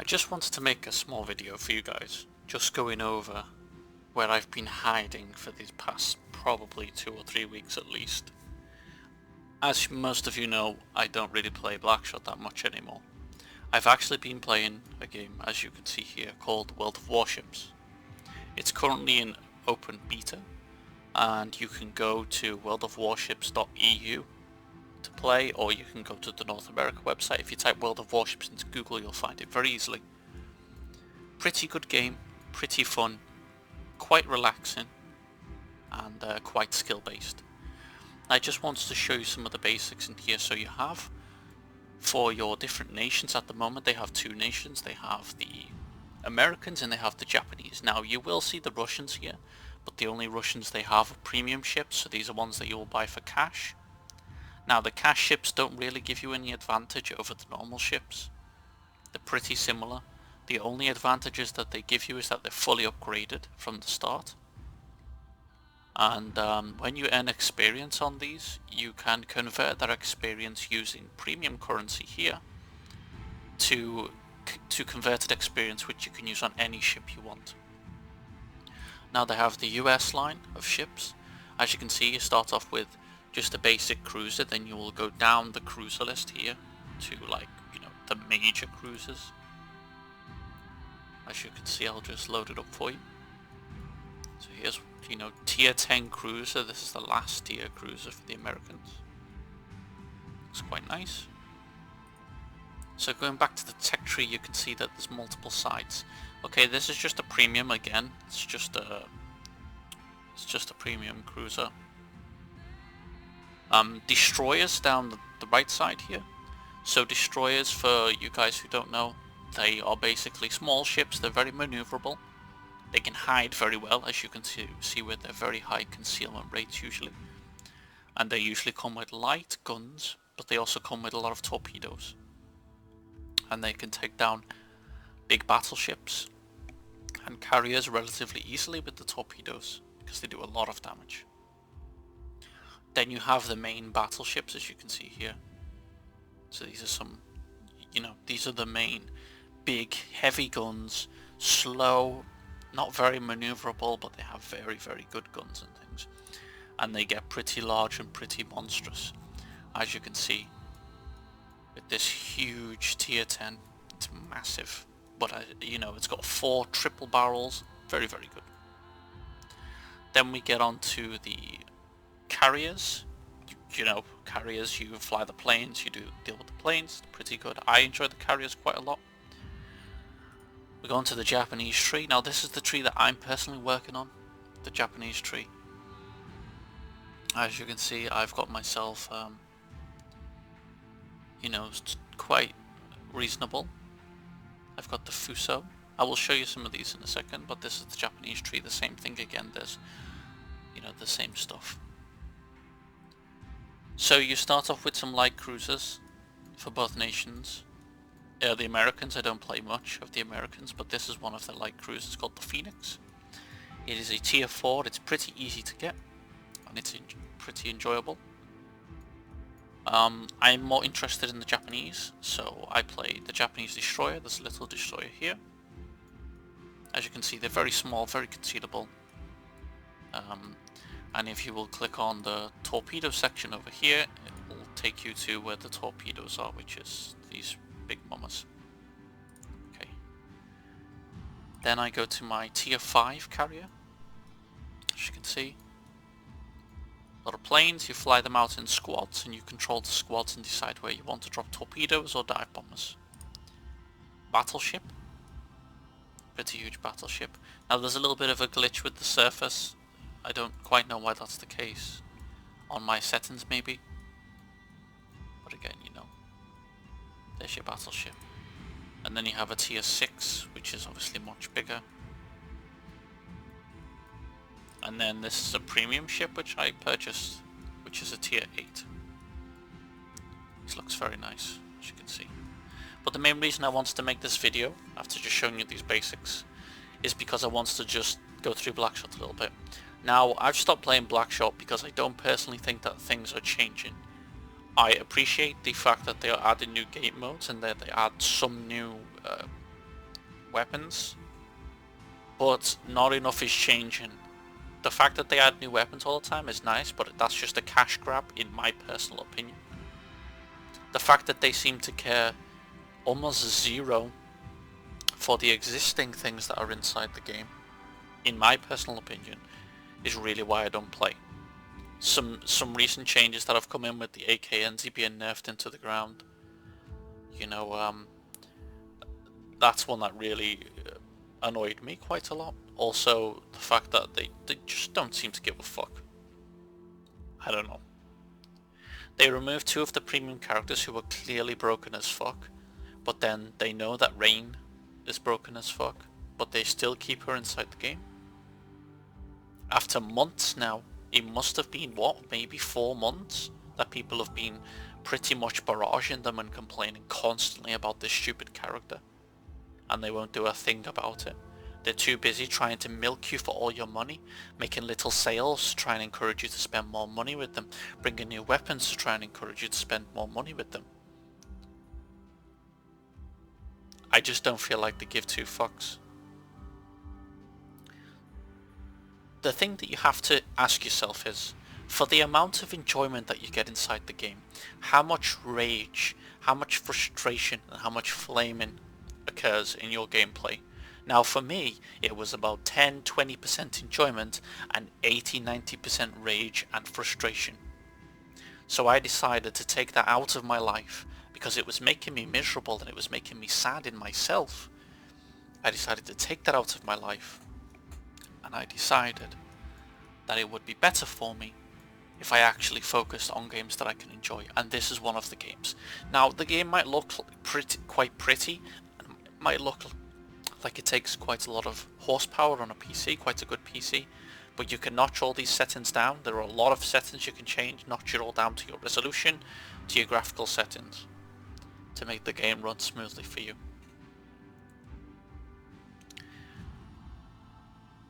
I just wanted to make a small video for you guys, just going over where I've been hiding for these past probably 2 or 3 weeks at least. As most of you know, I don't really play Blackshot that much anymore. I've actually been playing a game, as you can see here, called World of Warships. It's currently in open beta, and you can go to worldofwarships.eu to play, or you can go to the North America website. If you type World of Warships into Google, you'll find it very easily. Pretty good game, pretty fun, quite relaxing, and quite skill based. I just wanted to show you some of the basics in here. So you have, for your different nations at the moment, they have 2 nations. They have the Americans and they have the Japanese. Now you will see the Russians here, but the only Russians they have are premium ships, so these are ones that you will buy for cash. Now the cash ships don't really give you any advantage over the normal ships. They're pretty similar. The only advantages that they give you is that they're fully upgraded from the start. And when you earn experience on these, you can convert that experience using premium currency here to converted experience, which you can use on any ship you want. Now they have the US line of ships. As you can see, you start off with just a basic cruiser, then you will go down the cruiser list here to, like, the major cruisers. As you can see, I'll just load it up for you. So here's, tier 10 cruiser. This is the last tier cruiser for the Americans. Looks quite nice. So going back to the tech tree, you can see that there's multiple sides. Okay, this is just a premium again. It's just a premium cruiser. Destroyers down the right side here. So destroyers, for you guys who don't know, they are basically small ships. They're very maneuverable. They can hide very well, as you can see with their very high concealment rates usually. And they usually come with light guns, but they also come with a lot of torpedoes. And they can take down big battleships and carriers relatively easily with the torpedoes, because they do a lot of damage. Then you have the main battleships, as you can see here. So these are some, these are the main big heavy guns, slow, not very maneuverable, but they have very, very good guns and things. And they get pretty large and pretty monstrous, as you can see. With this huge tier 10, it's massive. But, it's got 4 triple barrels, very, very good. Then we get on to the carriers. Carriers, you fly the planes, you deal with the planes, pretty good. I enjoy the carriers quite a lot. We go on to the Japanese tree. Now this is the tree that I'm personally working on, the Japanese tree. As you can see, I've got myself, quite reasonable. I've got the Fuso. I will show you some of these in a second, but this is the Japanese tree. The same thing again. There's, the same stuff. So you start off with some light cruisers for both nations. The Americans, I don't play much of the Americans, but this is one of the light cruisers called the Phoenix. It is a tier 4, it's pretty easy to get, and it's pretty enjoyable. I'm more interested in the Japanese, so I play the Japanese destroyer. There's a little destroyer here. As you can see, they're very small, very concealable. And if you will click on the torpedo section over here, it will take you to where the torpedoes are, which is these big mamas. Okay. Then I go to my tier 5 carrier. As you can see, a lot of planes. You fly them out in squads, and you control the squads and decide where you want to drop torpedoes or dive bombers. Battleship. Pretty huge battleship. Now there's a little bit of a glitch with the surface. I don't quite know why that's the case. On my settings maybe. But again, there's your battleship. And then you have a tier 6, which is obviously much bigger. And then this is a premium ship which I purchased, which is a tier 8. This looks very nice, as you can see. But the main reason I wanted to make this video, after just showing you these basics, is because I wanted to just go through Blackshot a little bit. Now, I've stopped playing Blackshot because I don't personally think that things are changing. I appreciate the fact that they are adding new game modes and that they add some new weapons, but not enough is changing. The fact that they add new weapons all the time is nice, but that's just a cash grab in my personal opinion. The fact that they seem to care almost zero for the existing things that are inside the game, in my personal opinion, is really why I don't play. Some recent changes that have come in with the AKNZ being nerfed into the ground, you know, that's one that really annoyed me quite a lot. Also, the fact that they just don't seem to give a fuck. I don't know. They removed 2 of the premium characters who were clearly broken as fuck, but then they know that Rain is broken as fuck, but they still keep her inside the game. After months now, it must have been, what, maybe 4 months, that people have been pretty much barraging them and complaining constantly about this stupid character. And they won't do a thing about it. They're too busy trying to milk you for all your money, making little sales to try and encourage you to spend more money with them, bringing new weapons to try and encourage you to spend more money with them. I just don't feel like they give 2 fucks. The thing that you have to ask yourself is, for the amount of enjoyment that you get inside the game, how much rage, how much frustration, and how much flaming occurs in your gameplay? Now for me, it was about 10-20% enjoyment and 80-90% rage and frustration. So I decided to take that out of my life because it was making me miserable and it was making me sad in myself. I decided to take that out of my life, and I decided that it would be better for me if I actually focused on games that I can enjoy, and this is one of the games. Now the game might look quite pretty, and it might look like it takes quite a lot of horsepower on a PC, quite a good PC, but you can notch all these settings down. There are a lot of settings you can change, notch it all down to your resolution, to your graphical settings, to make the game run smoothly for you.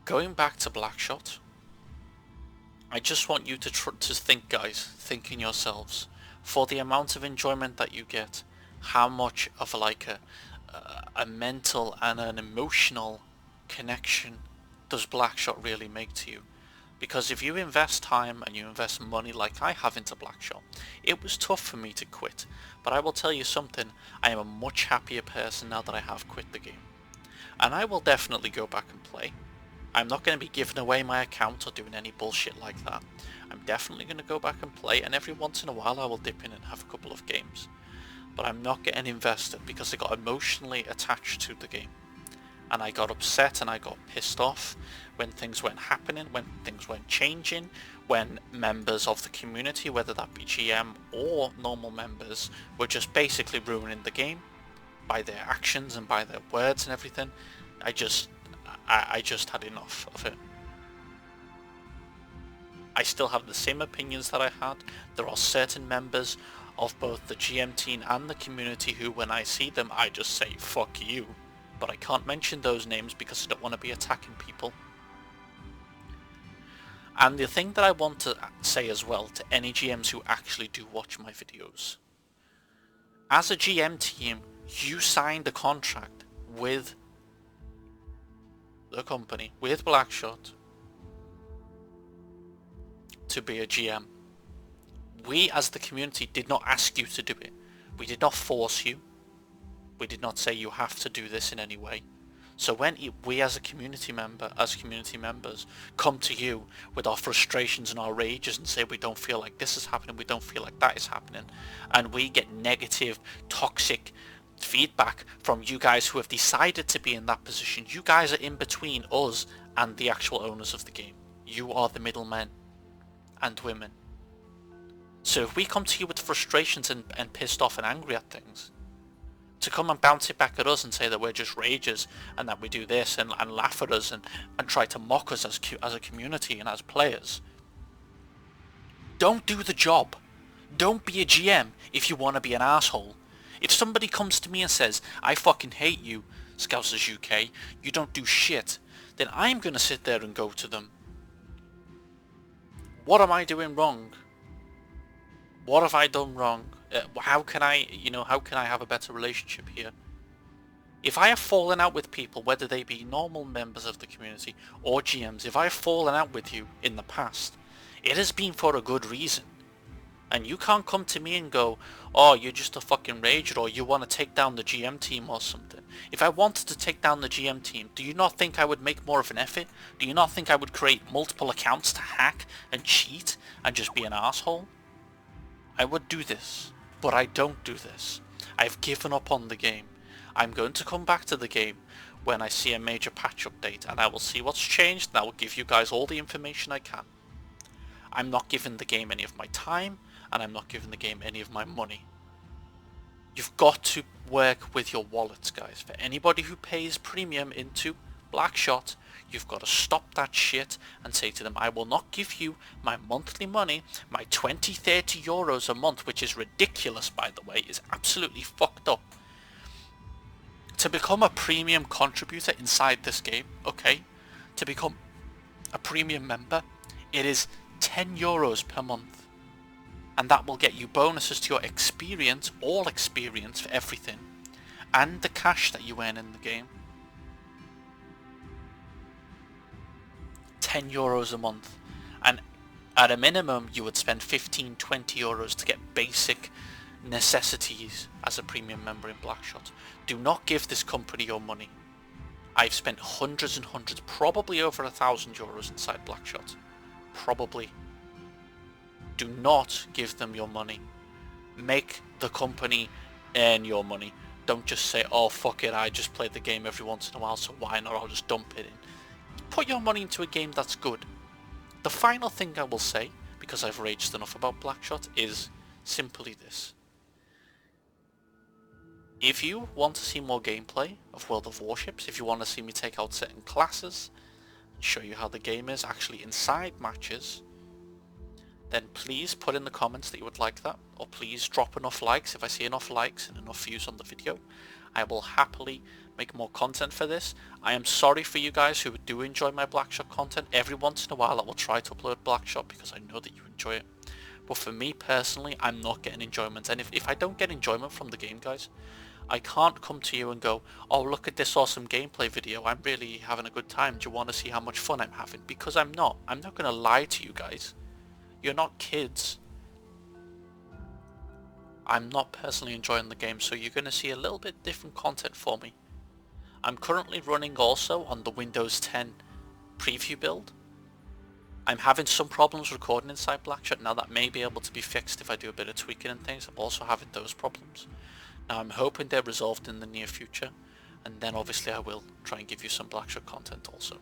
Going back to Blackshot, I just want you to think, guys, think in yourselves, for the amount of enjoyment that you get, how much of like a mental and an emotional connection does Blackshot really make to you? Because if you invest time and you invest money like I have into Blackshot, it was tough for me to quit, but I will tell you something, I am a much happier person now that I have quit the game. And I will definitely go back and play. I'm not going to be giving away my account or doing any bullshit like that. I'm definitely going to go back and play, and every once in a while I will dip in and have a couple of games. But I'm not getting invested because I got emotionally attached to the game. And I got upset and I got pissed off when things weren't happening, when things weren't changing, when members of the community, whether that be GM or normal members, were just basically ruining the game by their actions and by their words and everything. I just had enough of it. I still have the same opinions that I had. There are certain members of both the GM team and the community who, when I see them, I just say, fuck you. But I can't mention those names because I don't want to be attacking people. And the thing that I want to say as well to any GMs who actually do watch my videos. As a GM team, you signed a contract with the company, with Blackshot, to be a GM. We as the community did not ask you to do it. We did not force you. We did not say you have to do this in any way. So when we as a community member, as community members, come to you with our frustrations and our rages and say we don't feel like this is happening, we don't feel like that is happening, and we get negative, toxic feedback from you guys who have decided to be in that position. You guys are in between us and the actual owners of the game. You are the middlemen and women. So if we come to you with frustrations and pissed off and angry at things, to come and bounce it back at us and say that we're just rages and that we do this and laugh at us and try to mock us as a community and as players, don't do the job. Don't be a GM if you want to be an asshole. If somebody comes to me and says, I fucking hate you, Scousers UK, you don't do shit, then I'm going to sit there and go to them. What am I doing wrong? What have I done wrong? How can I have a better relationship here? If I have fallen out with people, whether they be normal members of the community or GMs, if I have fallen out with you in the past, it has been for a good reason. And you can't come to me and go, oh, you're just a fucking rager, or you want to take down the GM team or something. If I wanted to take down the GM team, do you not think I would make more of an effort? Do you not think I would create multiple accounts to hack and cheat and just be an asshole? I would do this, but I don't do this. I've given up on the game. I'm going to come back to the game when I see a major patch update, and I will see what's changed, and I will give you guys all the information I can. I'm not giving the game any of my time, and I'm not giving the game any of my money. You've got to work with your wallets, guys. For anybody who pays premium into Blackshot, you've got to stop that shit and say to them, I will not give you my monthly money, my 20-30 euros a month, which is ridiculous, by the way, is absolutely fucked up. To become a premium contributor inside this game, okay, to become a premium member, it is 10 euros per month. And that will get you bonuses to your experience, all experience for everything, and the cash that you earn in the game. 10 euros a month, and at a minimum you would spend 15-20 euros to get basic necessities as a premium member in Blackshot. Do not give this company your money. I've spent hundreds and hundreds, probably over 1,000 euros inside Blackshot. Probably. Do not give them your money. Make the company earn your money. Don't just say, oh fuck it, I just play the game every once in a while, so why not, I'll just dump it in. Put your money into a game that's good. The final thing I will say, because I've raged enough about Blackshot, is simply this. If you want to see more gameplay of World of Warships, if you want to see me take out certain classes, and show you how the game is actually inside matches, then please put in the comments that you would like that, or please drop enough likes. If I see enough likes and enough views on the video, I will happily make more content for this. I am sorry for you guys who do enjoy my Blackshot content. Every once in a while I will try to upload Blackshot because I know that you enjoy it. But for me personally, I'm not getting enjoyment. And if I don't get enjoyment from the game, guys, I can't come to you and go, oh look at this awesome gameplay video, I'm really having a good time, do you want to see how much fun I'm having? Because I'm not. I'm not going to lie to you guys. You're not kids. I'm not personally enjoying the game, so you're going to see a little bit different content for me. I'm currently running also on the Windows 10 preview build. I'm having some problems recording inside Blackshot. Now that may be able to be fixed if I do a bit of tweaking and things. I'm also having those problems. Now I'm hoping they're resolved in the near future, and then obviously I will try and give you some Blackshot content also.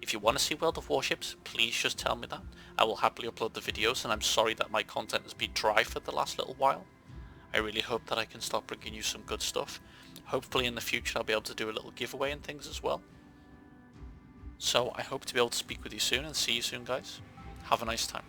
If you want to see World of Warships, please just tell me that. I will happily upload the videos, and I'm sorry that my content has been dry for the last little while. I really hope that I can start bringing you some good stuff. Hopefully in the future I'll be able to do a little giveaway and things as well. So I hope to be able to speak with you soon and see you soon, guys. Have a nice time.